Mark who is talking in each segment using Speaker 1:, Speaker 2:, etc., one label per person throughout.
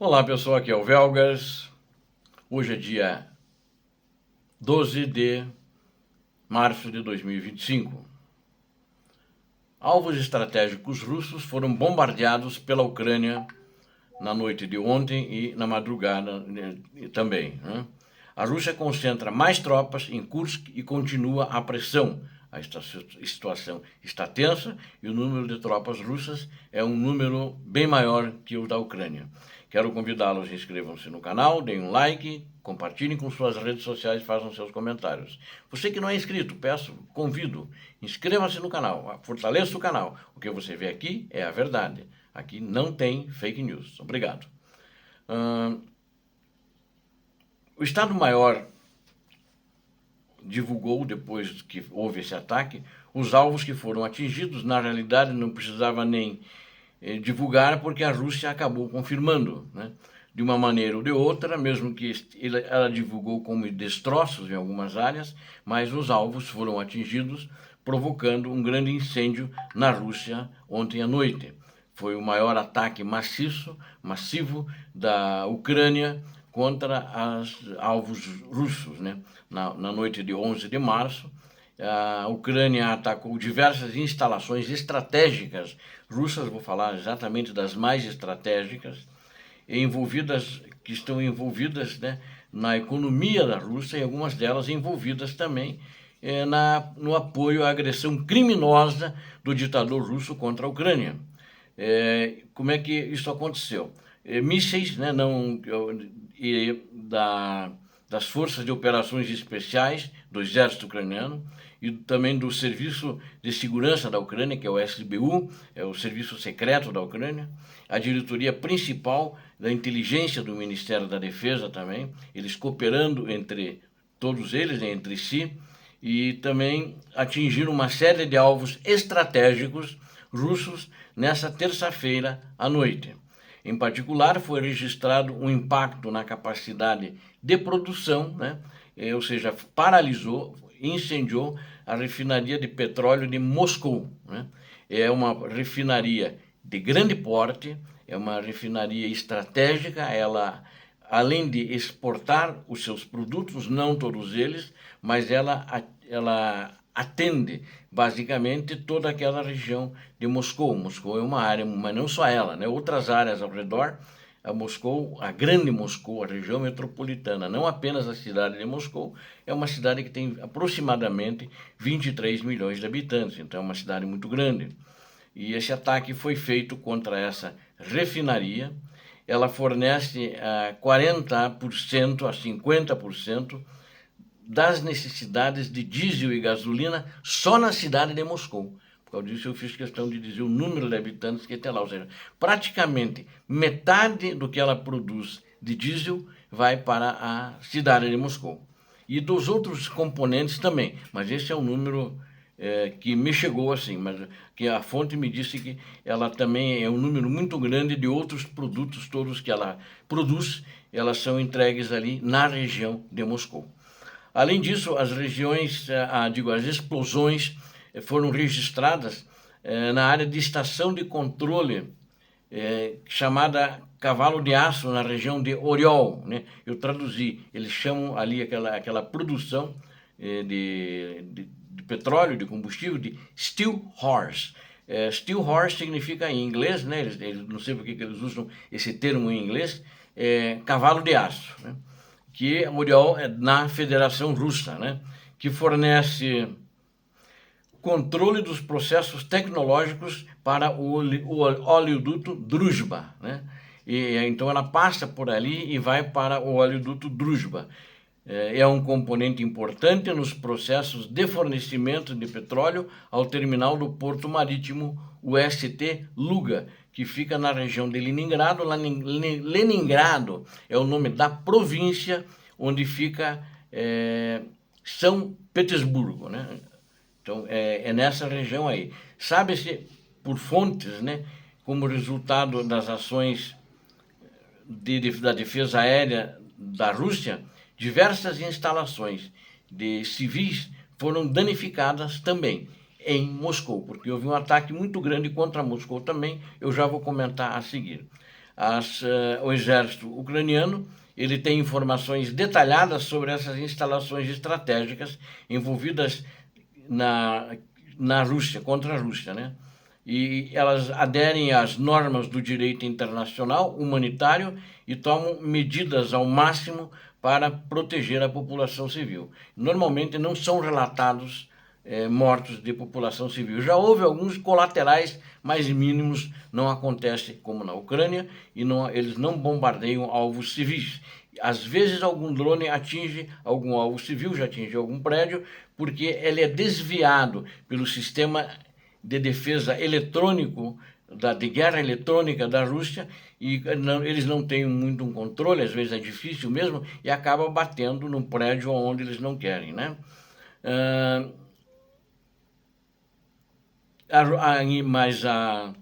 Speaker 1: Olá pessoal, aqui é o Velgas. Hoje é dia 12 de março de 2025. Alvos estratégicos russos foram bombardeados pela Ucrânia na noite de ontem e na madrugada também. A Rússia concentra mais tropas em Kursk e continua a pressão. A situação está tensa e o número de tropas russas é um número bem maior que o da Ucrânia. Quero convidá-los, inscrevam-se no canal, deem um like, compartilhem com suas redes sociais, façam seus comentários. Você que não é inscrito, convido, inscreva-se no canal, fortaleça o canal. O que você vê aqui é a verdade. Aqui não tem fake news. Obrigado. O Estado-Maior divulgou, depois que houve esse ataque, os alvos que foram atingidos. Na realidade, não precisava nem divulgar, porque a Rússia acabou confirmando, de uma maneira ou de outra, mesmo que ela divulgou como destroços em algumas áreas, mas os alvos foram atingidos, provocando um grande incêndio na Rússia ontem à noite. Foi o maior ataque massivo da Ucrânia contra os alvos russos, na noite de 11 de março. A Ucrânia atacou diversas instalações estratégicas russas, vou falar exatamente das mais estratégicas, que estão envolvidas na economia da Rússia, e algumas delas envolvidas também no apoio à agressão criminosa do ditador russo contra a Ucrânia. Como é que isso aconteceu? Mísseis das Forças de Operações Especiais do Exército Ucraniano e também do Serviço de Segurança da Ucrânia, que é o SBU, é o Serviço Secreto da Ucrânia, a diretoria principal da inteligência do Ministério da Defesa também, eles cooperando entre todos eles, entre si, e também atingiram uma série de alvos estratégicos russos nessa terça-feira à noite. Em particular, foi registrado um impacto na capacidade de produção, ou seja, paralisou, incendiou a refinaria de petróleo de Moscou. É uma refinaria de grande porte, é uma refinaria estratégica, ela, além de exportar os seus produtos, não todos eles, mas ela atende basicamente toda aquela região de Moscou. Moscou é uma área, mas não só ela, outras áreas ao redor. A grande Moscou, a região metropolitana, não apenas a cidade de Moscou, é uma cidade que tem aproximadamente 23 milhões de habitantes, então é uma cidade muito grande. E esse ataque foi feito contra essa refinaria. Ela fornece 40% a 50% das necessidades de diesel e gasolina só na cidade de Moscou. Por causa disso eu fiz questão de dizer o número de habitantes que tem lá, ou seja, praticamente metade do que ela produz de diesel vai para a cidade de Moscou. E dos outros componentes também, mas esse é um número que me chegou assim, mas que a fonte me disse que ela também é um número muito grande de outros produtos, todos que ela produz, elas são entregues ali na região de Moscou. Além disso, as explosões foram registradas na área de estação de controle, chamada Cavalo de Aço, na região de Oriol. Eu traduzi, eles chamam ali aquela produção de petróleo, de combustível, de Steel Horse. Steel Horse significa em inglês, eles não sei por que eles usam esse termo em inglês, cavalo de aço, que Oriol é na Federação Russa, que fornece controle dos processos tecnológicos para o oleoduto Druzhba. E então ela passa por ali e vai para o oleoduto Druzhba. É um componente importante nos processos de fornecimento de petróleo ao terminal do porto marítimo UST Luga, que fica na região de Leningrado. Leningrado é o nome da província onde fica São Petersburgo, Então, é nessa região aí. Sabe-se por fontes, como resultado das ações da defesa aérea da Rússia, diversas instalações de civis foram danificadas também em Moscou, porque houve um ataque muito grande contra Moscou também, eu já vou comentar a seguir. o exército ucraniano ele tem informações detalhadas sobre essas instalações estratégicas envolvidas na Rússia, contra a Rússia, né? E elas aderem às normas do direito internacional humanitário e tomam medidas ao máximo para proteger a população civil. Normalmente não são relatados mortos de população civil. Já houve alguns colaterais mais mínimos, não acontece como na Ucrânia, e eles não bombardeiam alvos civis. Às vezes algum drone atinge algum alvo civil, já atingiu algum prédio, porque ele é desviado pelo sistema de defesa eletrônico, de guerra eletrônica da Rússia, e eles não têm muito um controle, às vezes é difícil mesmo, e acaba batendo no prédio onde eles não querem, né? Mas a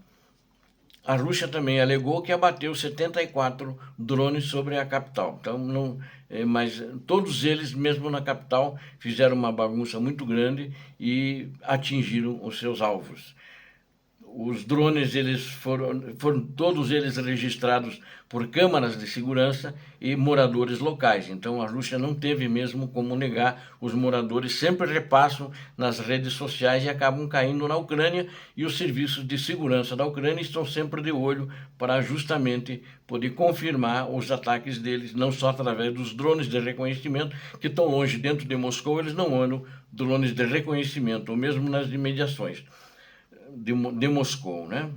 Speaker 1: Rússia também alegou que abateu 74 drones sobre a capital. Então, mas todos eles, mesmo na capital, fizeram uma bagunça muito grande e atingiram os seus alvos. Os drones foram todos eles registrados por câmaras de segurança e moradores locais. Então a Rússia não teve mesmo como negar. Os moradores sempre repassam nas redes sociais e acabam caindo na Ucrânia, e os serviços de segurança da Ucrânia estão sempre de olho para justamente poder confirmar os ataques deles, não só através dos drones de reconhecimento, que estão longe dentro de Moscou, eles não andam drones de reconhecimento, ou mesmo nas imediações de Moscou, né?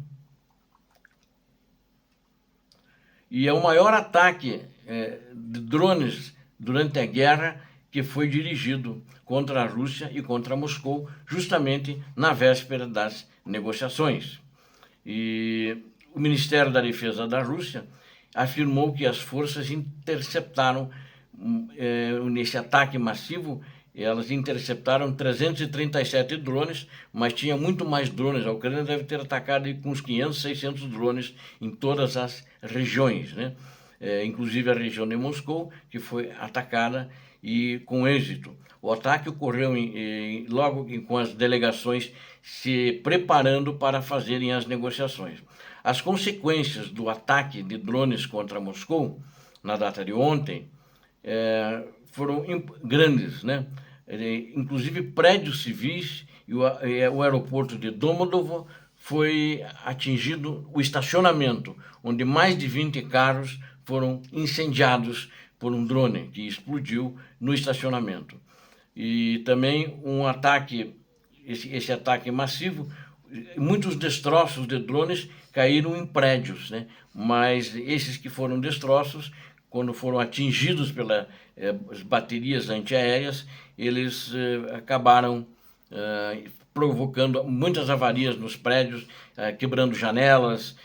Speaker 1: E é o maior ataque de drones durante a guerra que foi dirigido contra a Rússia e contra Moscou, justamente na véspera das negociações. E o Ministério da Defesa da Rússia afirmou que as forças interceptaram, nesse ataque massivo, elas interceptaram 337 drones, mas tinha muito mais drones. A Ucrânia deve ter atacado com uns 500, 600 drones em todas as regiões, né? Inclusive a região de Moscou, que foi atacada e com êxito. O ataque ocorreu logo com as delegações se preparando para fazerem as negociações. As consequências do ataque de drones contra Moscou, na data de ontem, foram grandes, né? Inclusive prédios civis e o aeroporto de Domodedovo foi atingido, o estacionamento, onde mais de 20 carros foram incendiados por um drone que explodiu no estacionamento. E também um ataque, esse ataque massivo, muitos destroços de drones caíram em prédios, né? Mas esses que foram destroços, quando foram atingidos pelas baterias antiaéreas, eles acabaram provocando muitas avarias nos prédios, quebrando janelas,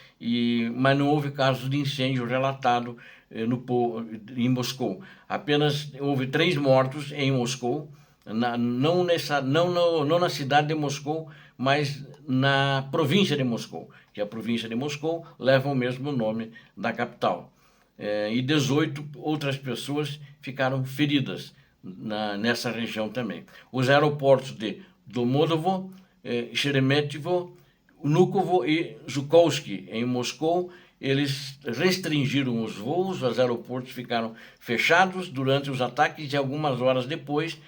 Speaker 1: mas não houve casos de incêndio relatado em Moscou. Apenas houve 3 mortos em Moscou, não na cidade de Moscou, mas na província de Moscou, que a província de Moscou leva o mesmo nome da capital. E 18 outras pessoas ficaram feridas nessa região também. Os aeroportos de Domodedovo, Sheremetyevo, Vnukovo e Zhukovsky, em Moscou, eles restringiram os voos, os aeroportos ficaram fechados durante os ataques e algumas horas depois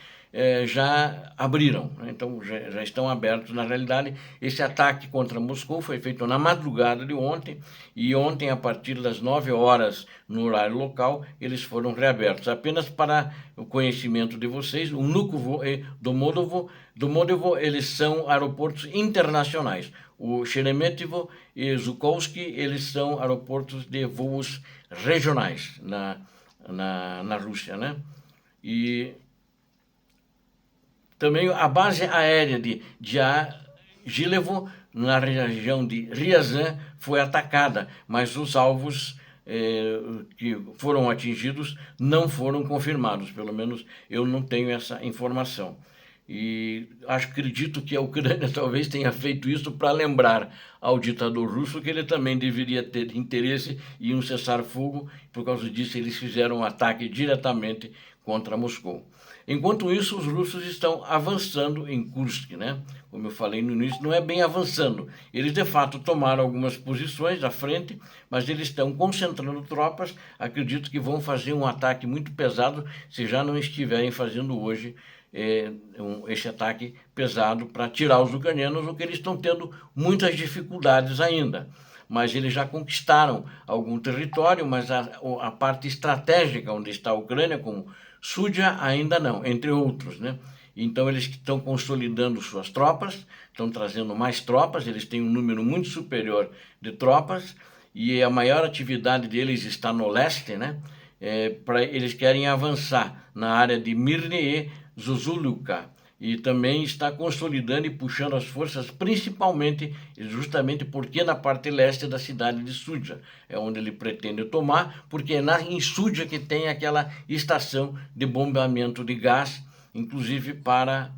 Speaker 1: já abriram, né? Então já estão abertos. Na realidade, esse ataque contra Moscou foi feito na madrugada de ontem, e ontem, a partir das 9 horas no horário local, eles foram reabertos. Apenas para o conhecimento de vocês, o Vnukovo e Domodedovo, eles são aeroportos internacionais. O Sheremetyevo e Zhukovsky, eles são aeroportos de voos regionais na Rússia, né? E também a base aérea de Gilevo, na região de Ryazan, foi atacada, mas os alvos que foram atingidos não foram confirmados. Pelo menos eu não tenho essa informação. E acredito que a Ucrânia talvez tenha feito isso para lembrar ao ditador russo que ele também deveria ter interesse em um cessar-fogo. Por causa disso, eles fizeram um ataque diretamente contra Moscou. Enquanto isso, os russos estão avançando em Kursk, né? Como eu falei no início, não é bem avançando. Eles, de fato, tomaram algumas posições à frente, mas eles estão concentrando tropas. Acredito que vão fazer um ataque muito pesado, se já não estiverem fazendo hoje esse ataque pesado para tirar os ucranianos, o que eles estão tendo muitas dificuldades ainda. Mas eles já conquistaram algum território, mas a parte estratégica onde está a Ucrânia, como Súdia, ainda não, entre outros, né? Então eles estão consolidando suas tropas, estão trazendo mais tropas, eles têm um número muito superior de tropas e a maior atividade deles está no leste, né? Eles querem avançar na área de Mirne e Zuzuluca e também está consolidando e puxando as forças, principalmente, justamente porque na parte leste da cidade de Súdia, é onde ele pretende tomar, porque é em Súdia que tem aquela estação de bombeamento de gás, inclusive para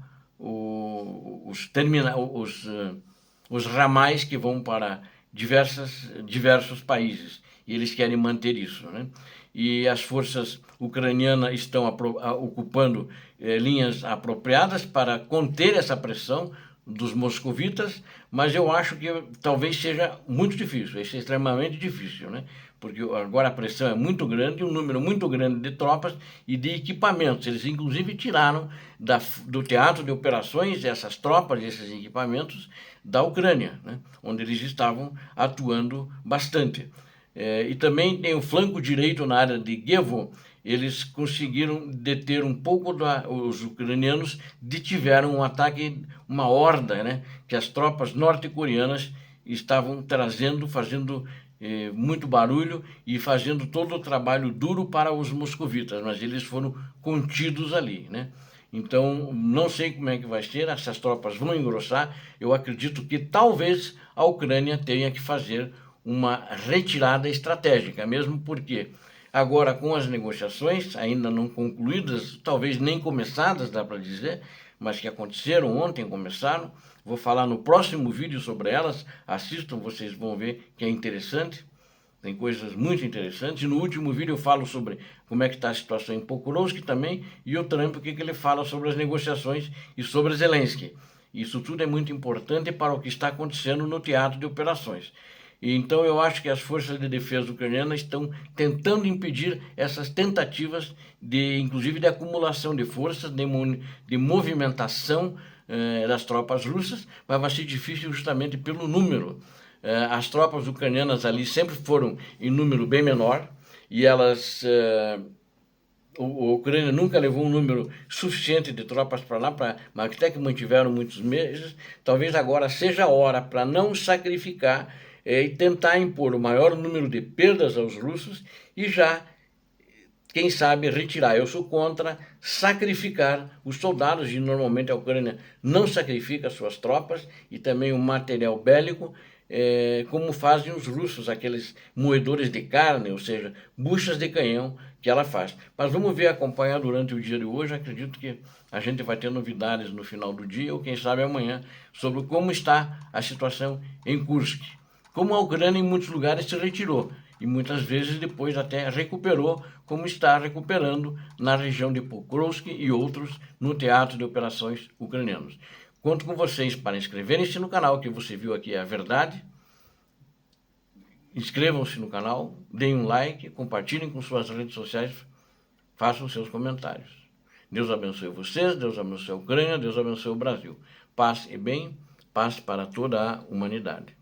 Speaker 1: os ramais que vão para diversos países, e eles querem manter isso, né? E as forças ucranianas estão ocupando linhas apropriadas para conter essa pressão dos moscovitas, mas eu acho que talvez seja muito difícil, é extremamente difícil, né? Porque agora a pressão é muito grande, um número muito grande de tropas e de equipamentos. Eles inclusive tiraram do teatro de operações essas tropas, esses equipamentos da Ucrânia, né? Onde eles estavam atuando bastante. E também tem o flanco direito na área de Gievo, eles conseguiram deter um pouco os ucranianos, detiveram um ataque, uma horda, né, que as tropas norte-coreanas estavam trazendo, fazendo muito barulho e fazendo todo o trabalho duro para os moscovitas, mas eles foram contidos ali, né? Então, não sei como é que vai ser, essas tropas vão engrossar, eu acredito que talvez a Ucrânia tenha que fazer uma retirada estratégica, mesmo porque agora com as negociações ainda não concluídas, talvez nem começadas, dá para dizer, mas que aconteceram ontem, começaram. Vou falar no próximo vídeo sobre elas, assistam, vocês vão ver que é interessante, tem coisas muito interessantes. No último vídeo eu falo sobre como é que está a situação em Pokrovsk também, e o Trump, o que ele fala sobre as negociações e sobre Zelensky. Isso tudo é muito importante para o que está acontecendo no teatro de operações. E então eu acho que as forças de defesa ucranianas estão tentando impedir essas tentativas inclusive de acumulação de forças, de movimentação das tropas russas, mas vai ser difícil justamente pelo número. As tropas ucranianas ali sempre foram em número bem menor e elas... a Ucrânia nunca levou um número suficiente de tropas para lá, mas até que mantiveram muitos meses. Talvez agora seja a hora para não sacrificar e tentar impor o maior número de perdas aos russos e já, quem sabe, retirar. Eu sou contra sacrificar os soldados, e normalmente a Ucrânia não sacrifica suas tropas e também o material bélico, como fazem os russos, aqueles moedores de carne, ou seja, buchas de canhão que ela faz. Mas vamos ver, acompanhar durante o dia de hoje. Acredito que a gente vai ter novidades no final do dia, ou quem sabe amanhã, sobre como está a situação em Kursk. Como a Ucrânia em muitos lugares se retirou e muitas vezes depois até recuperou, como está recuperando na região de Pokrovsk e outros no teatro de operações ucranianos. Conto com vocês para inscreverem-se no canal, que você viu aqui é a verdade. Inscrevam-se no canal, deem um like, compartilhem com suas redes sociais, façam seus comentários. Deus abençoe vocês, Deus abençoe a Ucrânia, Deus abençoe o Brasil. Paz e bem, paz para toda a humanidade.